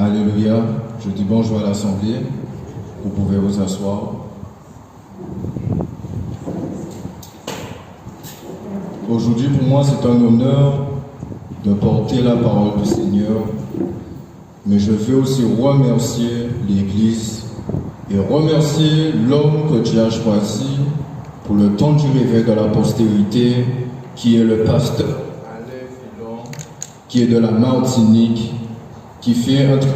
Alléluia. Je dis bonjour à l'Assemblée. Vous pouvez vous asseoir. Aujourd'hui, pour moi, c'est un honneur de porter la parole du Seigneur. Mais je veux aussi remercier l'Église et remercier l'homme que Dieu a choisi pour le temps du réveil de la postérité, qui est le pasteur Alain Filon, qui est de la Martinique, qui fait un travail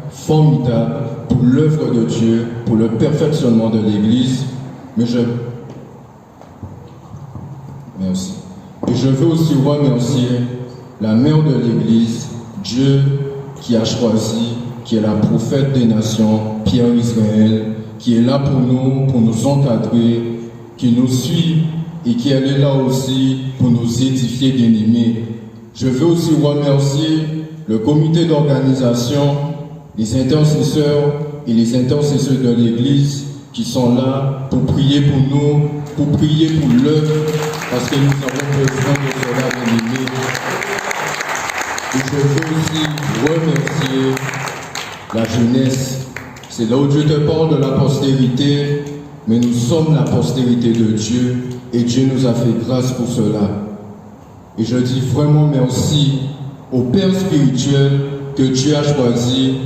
formidable pour l'œuvre de Dieu, pour le perfectionnement de l'Église. Merci. Et je veux aussi remercier la mère de l'Église, Dieu, qui a choisi, qui est la prophète des nations, Pierre Israël, qui est là pour nous encadrer, qui nous suit et qui est là aussi pour nous édifier, bien-aimés. Je veux aussi remercier le comité d'organisation, les intercesseurs et les intercesseurs de l'Église qui sont là pour prier pour nous, pour prier pour l'œuvre, parce que nous avons besoin de cela, bien-aimés. Et je veux aussi remercier la jeunesse. C'est là où Dieu te parle de la postérité, mais nous sommes la postérité de Dieu et Dieu nous a fait grâce pour cela. Et je dis vraiment merci au Père spirituel que Dieu a choisi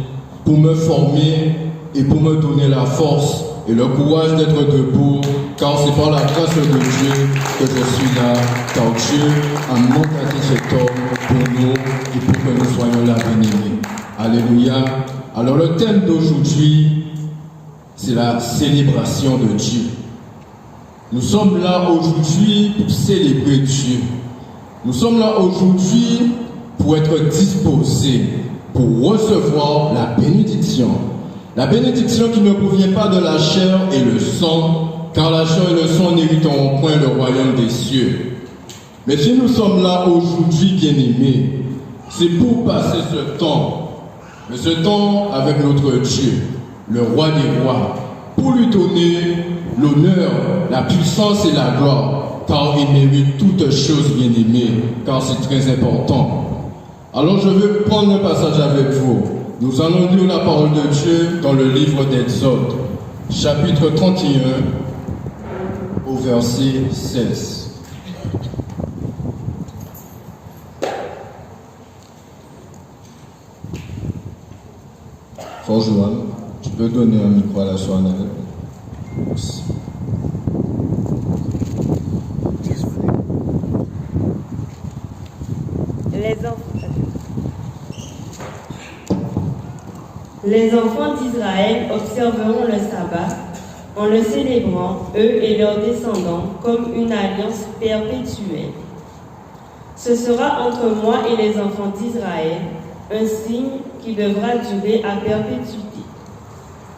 pour me former et pour me donner la force et le courage d'être debout, car c'est par la grâce de Dieu que je suis là, car Dieu a mandaté cet homme pour nous et pour que nous soyons là, bien-aimés. Alléluia. Alors le thème d'aujourd'hui, c'est la célébration de Dieu. Nous sommes là aujourd'hui pour célébrer Dieu. Nous sommes là aujourd'hui pour être disposés, pour recevoir la bénédiction. La bénédiction qui ne provient pas de la chair et le sang, car la chair et le sang n'hériteront point le royaume des cieux. Mais si nous sommes là aujourd'hui, bien-aimés, c'est pour passer ce temps, mais ce temps avec notre Dieu, le roi des rois, pour lui donner l'honneur, la puissance et la gloire, car il mérite toutes choses, bien-aimés, car c'est très important. Alors je vais prendre un passage avec vous. Nous allons lire la parole de Dieu dans le livre d'Exode, chapitre 31, au verset 16. Frère Joanne, tu peux donner un micro à la soignante. Merci. Les enfants d'Israël observeront le sabbat en le célébrant, eux et leurs descendants, comme une alliance perpétuelle. Ce sera entre moi et les enfants d'Israël un signe qui devra durer à perpétuité.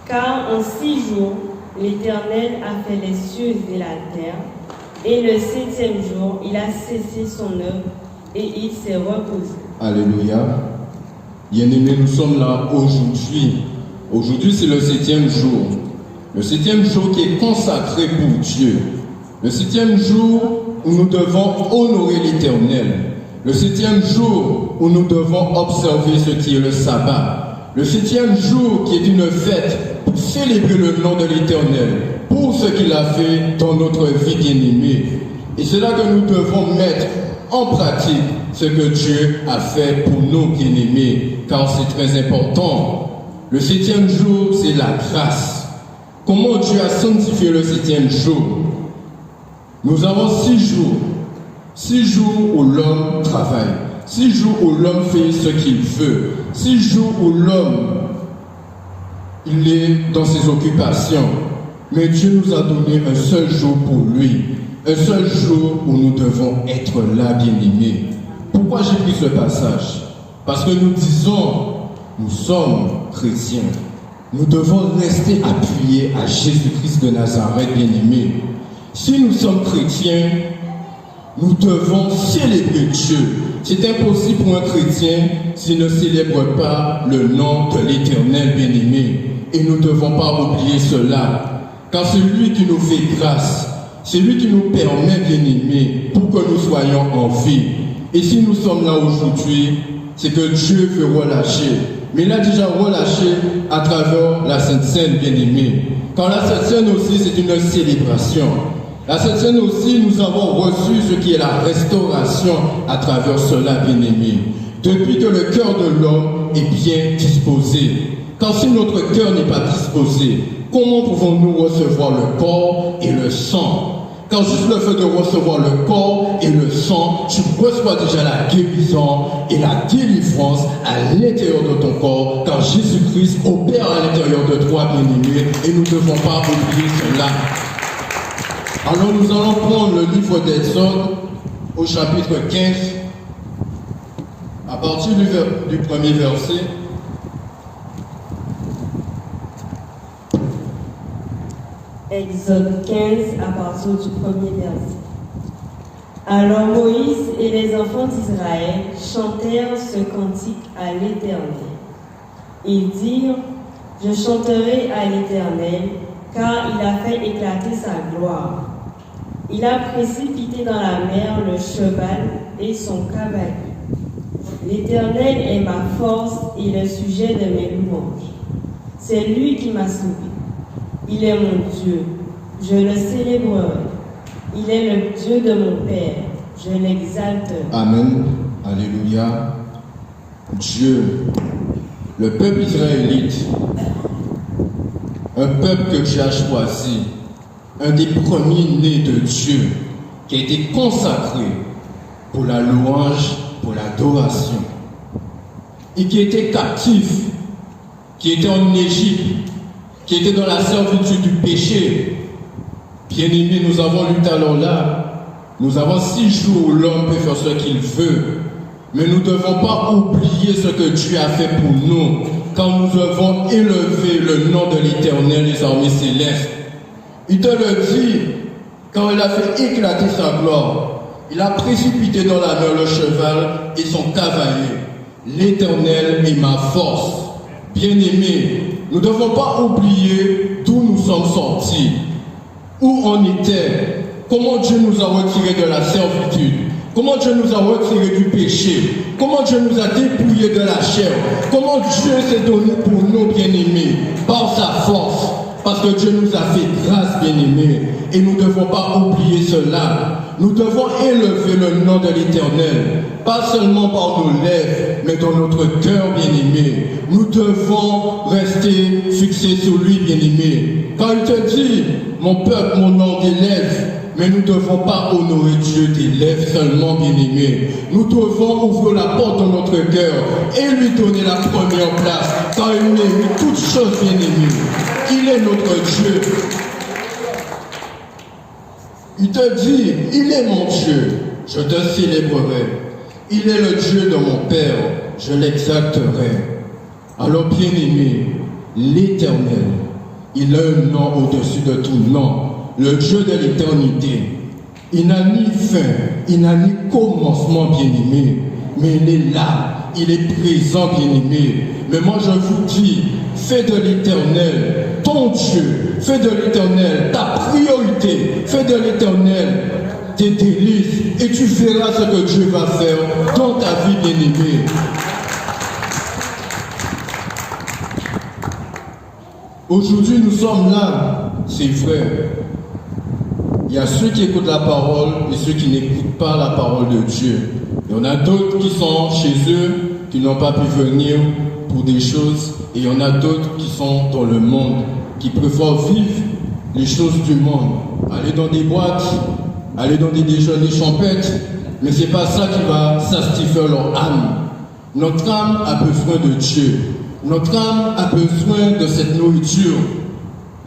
Car en 6 jours, l'Éternel a fait les cieux et la terre, et le 7e jour, il a cessé son œuvre et il s'est reposé. Alléluia. Bien-aimés, nous sommes là aujourd'hui. Aujourd'hui, c'est le 7e jour. Le 7e jour qui est consacré pour Dieu. Le 7e jour où nous devons honorer l'Éternel. Le 7e jour où nous devons observer ce qui est le sabbat. Le 7e jour qui est une fête pour célébrer le nom de l'Éternel, pour ce qu'il a fait dans notre vie, bien-aimée. Et c'est là que nous devons mettre en pratique ce que Dieu a fait pour nous, bien-aimés, car c'est très important. Le 7e jour, c'est la grâce. Comment Dieu a sanctifié le 7e jour? Nous avons 6 jours. 6 jours où l'homme travaille. 6 jours où l'homme fait ce qu'il veut. 6 jours où l'homme, il est dans ses occupations. Mais Dieu nous a donné un seul jour pour lui. Un seul jour où nous devons être là, bien-aimés. Pourquoi j'ai pris ce passage? Parce que nous disons, nous sommes chrétiens. Nous devons rester appuyés à Jésus-Christ de Nazareth, bien-aimés. Si nous sommes chrétiens, nous devons célébrer Dieu. C'est impossible pour un chrétien s'il ne célèbre pas le nom de l'Éternel, bien-aimé. Et nous ne devons pas oublier cela. Car c'est lui qui nous fait grâce. C'est lui qui nous permet, bien-aimés, pour que nous soyons en vie. Et si nous sommes là aujourd'hui, c'est que Dieu veut relâcher mais il a déjà relâché à travers la Sainte Seine bien-aimée. Quand la Sainte Seine aussi, c'est une célébration. La Sainte Seine aussi, nous avons reçu ce qui est la restauration à travers cela, bien-aimé. Depuis que le cœur de l'homme est bien disposé. Car si notre cœur n'est pas disposé, comment pouvons-nous recevoir le corps et le sang? Car juste le fait de recevoir le corps et le sang, tu reçois déjà la guérison et la délivrance à l'intérieur de ton corps, car Jésus-Christ opère à l'intérieur de toi, bien-aimé, et nous ne devons pas oublier cela. Alors nous allons prendre le livre d'Exode au chapitre 15, à partir du premier verset. Exode 15 à partir du premier verset. Alors Moïse et les enfants d'Israël chantèrent ce cantique à l'Éternel. Ils dirent, je chanterai à l'Éternel, car il a fait éclater sa gloire. Il a précipité dans la mer le cheval et son cavalier. L'Éternel est ma force et le sujet de mes louanges. C'est lui qui m'a sauvé. Il est mon Dieu, je le célébrerai. Il est le Dieu de mon Père, je l'exalterai. Amen. Alléluia. Dieu, le peuple israélite, un peuple que tu as choisi, un des premiers-nés de Dieu, qui a été consacré pour la louange, pour l'adoration, et qui était captif, qui était en Égypte, qui était dans la servitude du péché. Bien-aimés, nous avons lu tout à l'heure là, nous avons 6 jours où l'homme peut faire ce qu'il veut, mais nous ne devons pas oublier ce que Dieu a fait pour nous, quand nous devons élever le nom de l'Éternel des armées célestes. Il te le dit, quand il a fait éclater sa gloire, il a précipité dans la mer le cheval et son cavalier. L'Éternel est ma force. Bien-aimés, nous ne devons pas oublier d'où nous sommes sortis, où on était, comment Dieu nous a retirés de la servitude, comment Dieu nous a retirés du péché, comment Dieu nous a dépouillés de la chair, comment Dieu s'est donné pour nous, bien-aimés, par sa force, parce que Dieu nous a fait grâce, bien-aimés, et nous ne devons pas oublier cela. Nous devons élever le nom de l'Éternel, pas seulement par nos lèvres, mais dans notre cœur, bien-aimé. Nous devons rester fixés sur lui, bien-aimé. Quand il te dit, mon peuple, mon nom des lèvres, mais nous ne devons pas honorer Dieu des lèvres seulement, bien-aimé. Nous devons ouvrir la porte de notre cœur et lui donner la première place, car il mérite toutes choses, bien-aimé. Il est notre Dieu. Il te dit, il est mon Dieu, je te célébrerai. Il est le Dieu de mon Père, je l'exalterai. Alors bien-aimé, l'Éternel, il a un nom au-dessus de tout nom, le Dieu de l'éternité. Il n'a ni fin, il n'a ni commencement, bien-aimé, mais il est là, il est présent, bien-aimé. Mais moi je vous dis, fais de l'Éternel ton Dieu, fais de l'Éternel ta priorité, fais de l'Éternel tes délices, et tu verras ce que Dieu va faire dans ta vie, bien-aimée. Aujourd'hui, nous sommes là, c'est vrai. Il y a ceux qui écoutent la parole et ceux qui n'écoutent pas la parole de Dieu. Il y en a d'autres qui sont chez eux, qui n'ont pas pu venir pour des choses, et il y en a d'autres qui sont dans le monde, qui préfèrent vivre les choses du monde, aller dans des boîtes, aller dans des déjeuners champêtres, mais ce n'est pas ça qui va satisfaire leur âme. Notre âme a besoin de Dieu. Notre âme a besoin de cette nourriture.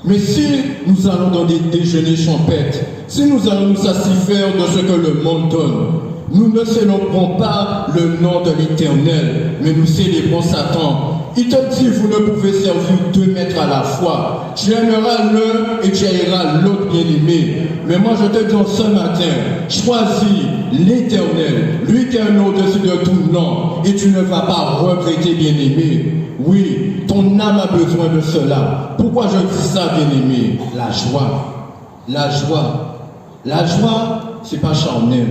Mais si nous allons dans des déjeuners champêtres, si nous allons nous satisfaire de ce que le monde donne, nous ne célébrons pas le nom de l'Éternel, mais nous célébrons Satan. Il te dit, vous ne pouvez servir 2 maîtres à la fois. Tu aimeras l'un et tu haïras l'autre, bien-aimé. Mais moi je te dis ce matin, choisis l'Éternel, lui qui est un au-dessus de tout nom, et tu ne vas pas regretter, bien-aimé. Oui, ton âme a besoin de cela. Pourquoi je dis ça, bien-aimé? La joie. La joie. La joie, c'est pas charnel.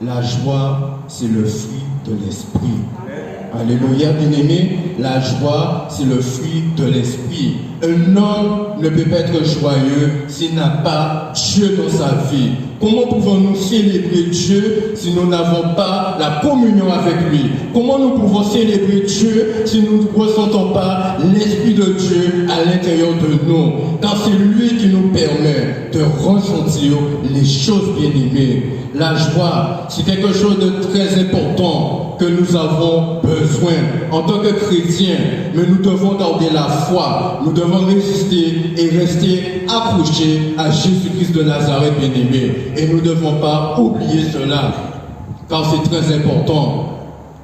La joie, c'est le fruit de l'esprit. Alléluia, bien-aimé, la joie, c'est le fruit de l'esprit. Un homme ne peut pas être joyeux s'il n'a pas Dieu dans sa vie. Comment pouvons-nous célébrer Dieu si nous n'avons pas la communion avec lui? Comment nous pouvons célébrer Dieu si nous ne ressentons pas l'Esprit de Dieu à l'intérieur de nous? Car c'est lui qui nous permet de ressentir les choses bien-aimées. La joie, c'est quelque chose de très important que nous avons besoin en tant que chrétiens, mais nous devons garder la foi, nous devons résister et rester accrochés à Jésus-Christ de Nazareth bien-aimé. Et nous ne devons pas oublier cela, car c'est très important.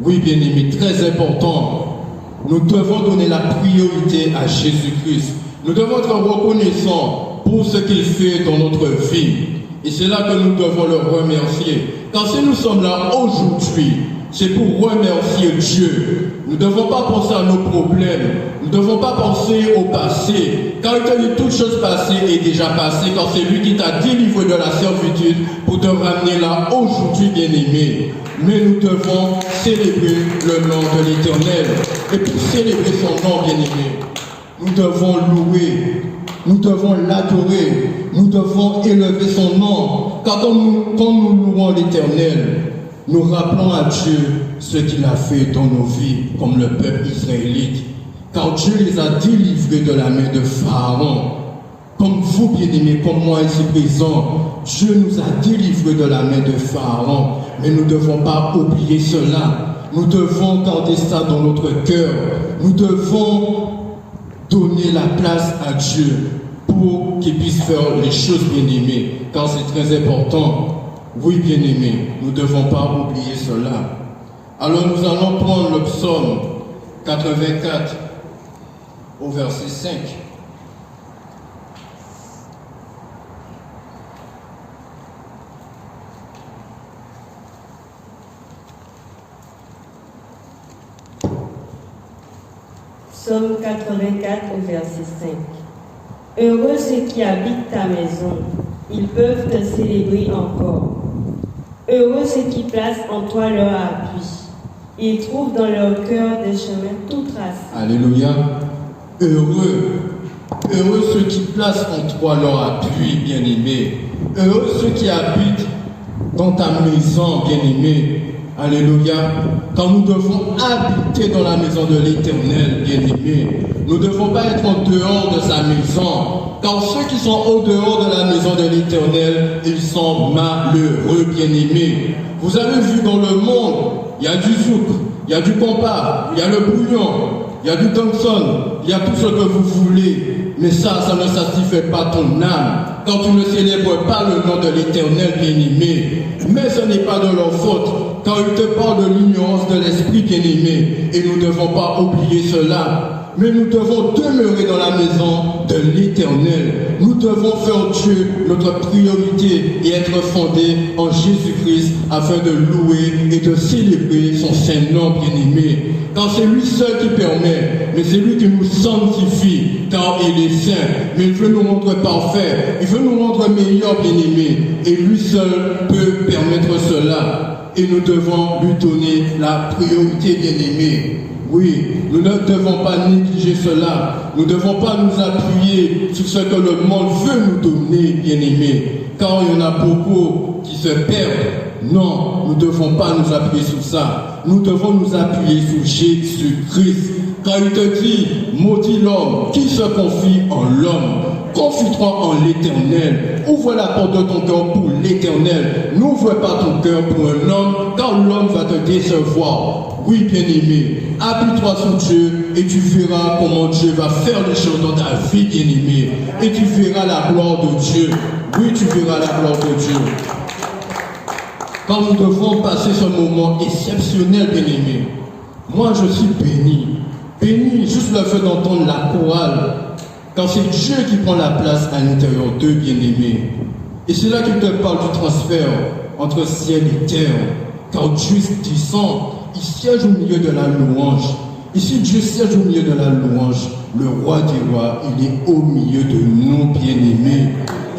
Oui bien-aimé, très important. Nous devons donner la priorité à Jésus-Christ. Nous devons être reconnaissants pour ce qu'il fait dans notre vie. Et c'est là que nous devons le remercier. Car si nous sommes là aujourd'hui, c'est pour remercier Dieu. Nous ne devons pas penser à nos problèmes. Nous ne devons pas penser au passé. Car il t'a dit toute chose passée est déjà passée. Car c'est lui qui t'a délivré de la servitude pour te ramener là aujourd'hui, bien-aimé. Mais nous devons célébrer le nom de l'Éternel. Et pour célébrer son nom, bien-aimé, nous devons louer. Nous devons l'adorer, nous devons élever son nom, car quand nous louons l'Éternel, nous rappelons à Dieu ce qu'il a fait dans nos vies, comme le peuple israélite, car Dieu les a délivrés de la main de Pharaon. Comme vous, bien-aimés, comme moi ici présent, Dieu nous a délivrés de la main de Pharaon, mais nous ne devons pas oublier cela. Nous devons garder ça dans notre cœur. Nous devons donner la place à Dieu pour qu'il puisse faire les choses bien-aimées, car c'est très important. Oui, bien-aimés, nous ne devons pas oublier cela. Alors nous allons prendre le psaume 84 au verset 5. Psaume 84 au verset 5. Heureux ceux qui habitent ta maison, ils peuvent te célébrer encore. Heureux ceux qui placent en toi leur appui, ils trouvent dans leur cœur des chemins tout tracés. Alléluia. Heureux ceux qui placent en toi leur appui, bien-aimé. Heureux ceux qui habitent dans ta maison, bien-aimé. Alléluia. Quand nous devons habiter dans la maison de l'Éternel, bien-aimé, nous ne devons pas être en dehors de sa maison. Car ceux qui sont au dehors de la maison de l'Éternel, ils sont malheureux, bien-aimés. Vous avez vu dans le monde, il y a du zouk, il y a du compas, il y a le bouillon, il y a du dancehall, il y a tout ce que vous voulez. Mais ça ne satisfait pas ton âme. Quand tu ne célèbres pas le nom de l'Éternel, bien-aimé. Mais ce n'est pas de leur faute. Quand il te parle de l'ignorance de l'esprit, bien-aimé. Et nous ne devons pas oublier cela. Mais nous devons demeurer dans la maison de l'Éternel. Nous devons faire Dieu notre priorité et être fondés en Jésus-Christ afin de louer et de célébrer son saint nom, bien-aimé. Car c'est lui seul qui permet, mais c'est lui qui nous sanctifie, car il est saint. Mais il veut nous rendre parfaits, il veut nous rendre meilleurs, bien-aimés. Et lui seul peut permettre cela. Et nous devons lui donner la priorité, bien-aimés. Oui, nous ne devons pas négliger cela. Nous ne devons pas nous appuyer sur ce que le monde veut nous donner, bien-aimés. Car il y en a beaucoup qui se perdent. Non, nous ne devons pas nous appuyer sur ça. Nous devons nous appuyer sur Jésus-Christ. Car il te dit, maudit l'homme qui se confie en l'homme. Confie-toi en l'Éternel. Ouvre la porte de ton cœur pour l'Éternel. N'ouvre pas ton cœur pour un homme, car l'homme va te décevoir. Oui, bien-aimé, appuie-toi sur Dieu et tu verras comment Dieu va faire les choses dans ta vie, bien-aimé. Et tu verras la gloire de Dieu. Oui, tu verras la gloire de Dieu. Quand nous devons passer ce moment exceptionnel, bien-aimé, moi je suis béni. Béni, juste le fait d'entendre la chorale. Quand c'est Dieu qui prend la place à l'intérieur d'eux, bien-aimés. Et c'est là qu'il te parle du transfert entre ciel et terre. Car Dieu est puissant, il siège au milieu de la louange. Ici, Dieu siège au milieu de la louange. Le roi des rois, il est au milieu de nous, bien-aimés.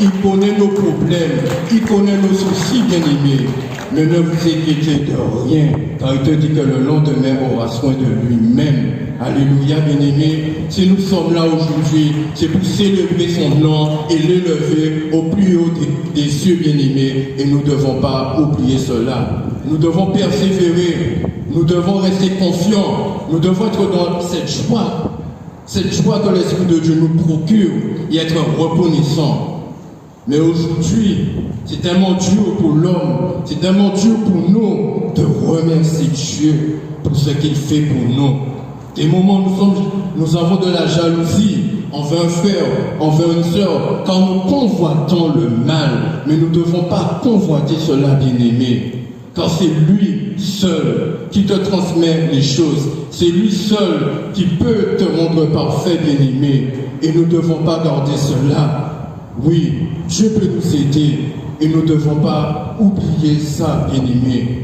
Il connaît nos problèmes, il connaît nos soucis, bien-aimés. Mais ne vous inquiétez de rien, car il te dit que le lendemain aura soin de lui-même. Alléluia, bien-aimés. Si nous sommes là aujourd'hui, c'est pour célébrer son nom et l'élever au plus haut des cieux, bien-aimés. Et nous ne devons pas oublier cela. Nous devons persévérer. Nous devons rester confiants. Nous devons être dans cette joie que l'Esprit de Dieu nous procure et être reconnaissants. Mais aujourd'hui, c'est tellement dur pour l'homme, c'est tellement dur pour nous de remercier Dieu pour ce qu'il fait pour nous. Des moments où nous avons de la jalousie envers un frère, envers une sœur, quand nous convoitons le mal, mais nous ne devons pas convoiter cela, bien-aimé. Car c'est lui seul qui te transmet les choses. C'est lui seul qui peut te rendre parfait, bien-aimé. Et nous ne devons pas garder cela. Oui, Dieu peut nous aider. Et nous ne devons pas oublier ça, bien-aimé.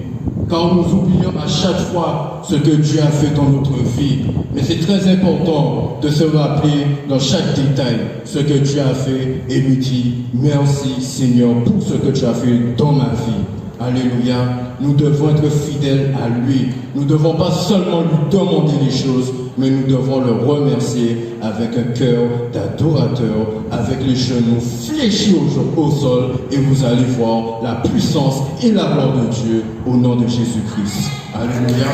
Car nous oublions à chaque fois ce que Dieu a fait dans notre vie. Mais c'est très important de se rappeler dans chaque détail ce que Dieu a fait et lui dire merci Seigneur pour ce que tu as fait dans ma vie. Alléluia, nous devons être fidèles à lui. Nous ne devons pas seulement lui demander les choses, mais nous devons le remercier avec un cœur d'adorateur, avec les genoux fléchis au sol, et vous allez voir la puissance et la gloire de Dieu au nom de Jésus-Christ. Alléluia.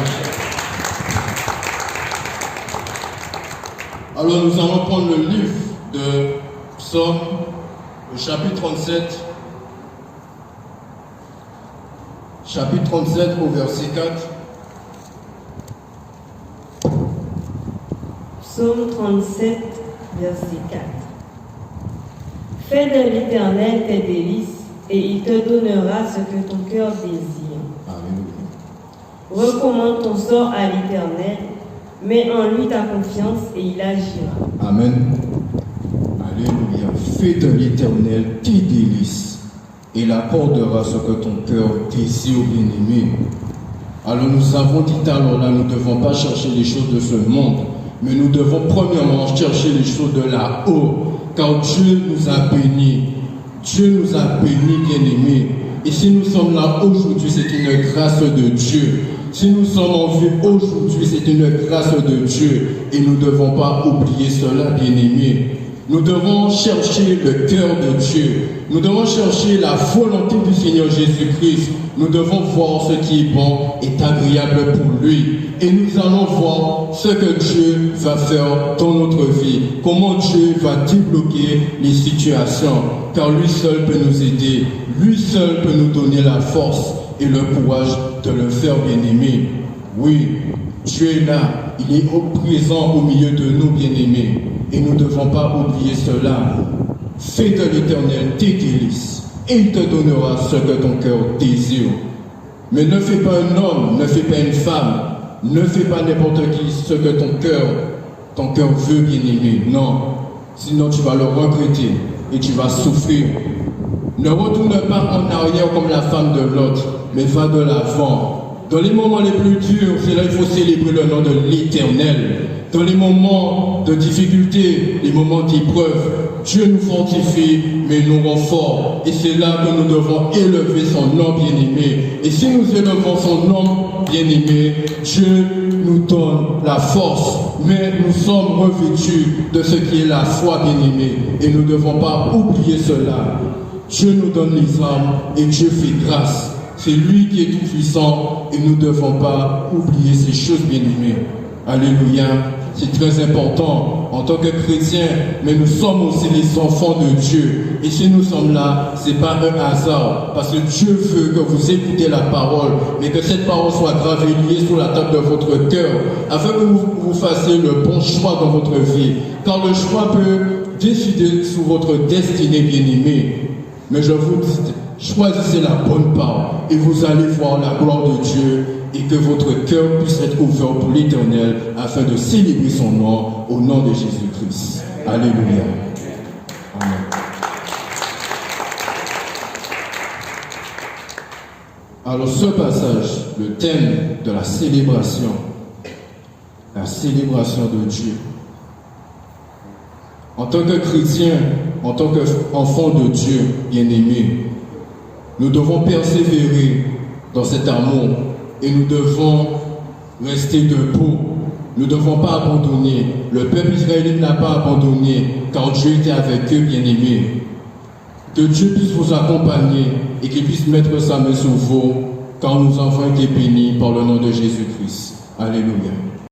Alors nous allons prendre le livre de Psaume, le chapitre 37. Chapitre 37 au verset 4. Psaume 37, verset 4. Fais de l'Éternel tes délices, et il te donnera ce que ton cœur désire. Alléluia. Recommande ton sort à l'Éternel, mets en lui ta confiance et il agira. Amen. Alléluia. Fais de l'Éternel tes délices, et il accordera ce que ton cœur désire, bien-aimé. Alors nous avons dit alors là, nous ne devons pas chercher les choses de ce monde, mais nous devons premièrement chercher les choses de là-haut, car Dieu nous a bénis. Dieu nous a bénis, bien-aimés. Et si nous sommes là aujourd'hui, c'est une grâce de Dieu. Si nous sommes en vie aujourd'hui, c'est une grâce de Dieu. Et nous ne devons pas oublier cela, bien-aimés. Nous devons chercher le cœur de Dieu. Nous devons chercher la volonté du Seigneur Jésus-Christ. Nous devons voir ce qui est bon et agréable pour lui. Et nous allons voir ce que Dieu va faire dans notre vie. Comment Dieu va débloquer les situations. Car lui seul peut nous aider. Lui seul peut nous donner la force et le courage de le faire, bien-aimé. Oui, Dieu est là. Il est présent au milieu de nous, bien-aimés. Et nous ne devons pas oublier cela. Fais de l'Éternel tes délices, et il te donnera ce que ton cœur désire. Mais ne fais pas un homme, ne fais pas une femme, ne fais pas n'importe qui ce que ton cœur veut, bien-aimé. Non, sinon tu vas le regretter et tu vas souffrir. Ne retourne pas en arrière comme la femme de l'autre, mais va de l'avant. Dans les moments les plus durs, c'est là qu'il faut célébrer le nom de l'Éternel. Dans les moments de difficulté, les moments d'épreuve, Dieu nous fortifie, mais nous rend forts. Et c'est là que nous devons élever son nom, bien-aimé. Et si nous élevons son nom, bien-aimé, Dieu nous donne la force. Mais nous sommes revêtus de ce qui est la foi, bien-aimé. Et nous ne devons pas oublier cela. Dieu nous donne les armes et Dieu fait grâce. C'est lui qui est tout puissant et nous ne devons pas oublier ces choses, bien-aimés. Alléluia. C'est très important en tant que chrétiens, mais nous sommes aussi les enfants de Dieu. Et si nous sommes là, ce n'est pas un hasard, parce que Dieu veut que vous écoutez la parole, mais que cette parole soit gravée, liée sur la table de votre cœur, afin que vous fassiez le bon choix dans votre vie. Car le choix peut décider sur votre destinée, bien-aimée. Mais je vous dis, choisissez la bonne part et vous allez voir la gloire de Dieu et que votre cœur puisse être ouvert pour l'Éternel afin de célébrer son nom au nom de Jésus-Christ. Alléluia. Amen. Alors ce passage, le thème de la célébration, la célébration de Dieu. En tant que chrétiens, en tant qu'enfants de Dieu bien-aimés, nous devons persévérer dans cet amour et nous devons rester debout. Nous ne devons pas abandonner. Le peuple israélite n'a pas abandonné quand Dieu était avec eux, bien-aimés. Que Dieu puisse vous accompagner et qu'il puisse mettre sa main sur vous quand nous avons été bénis par le nom de Jésus-Christ. Alléluia.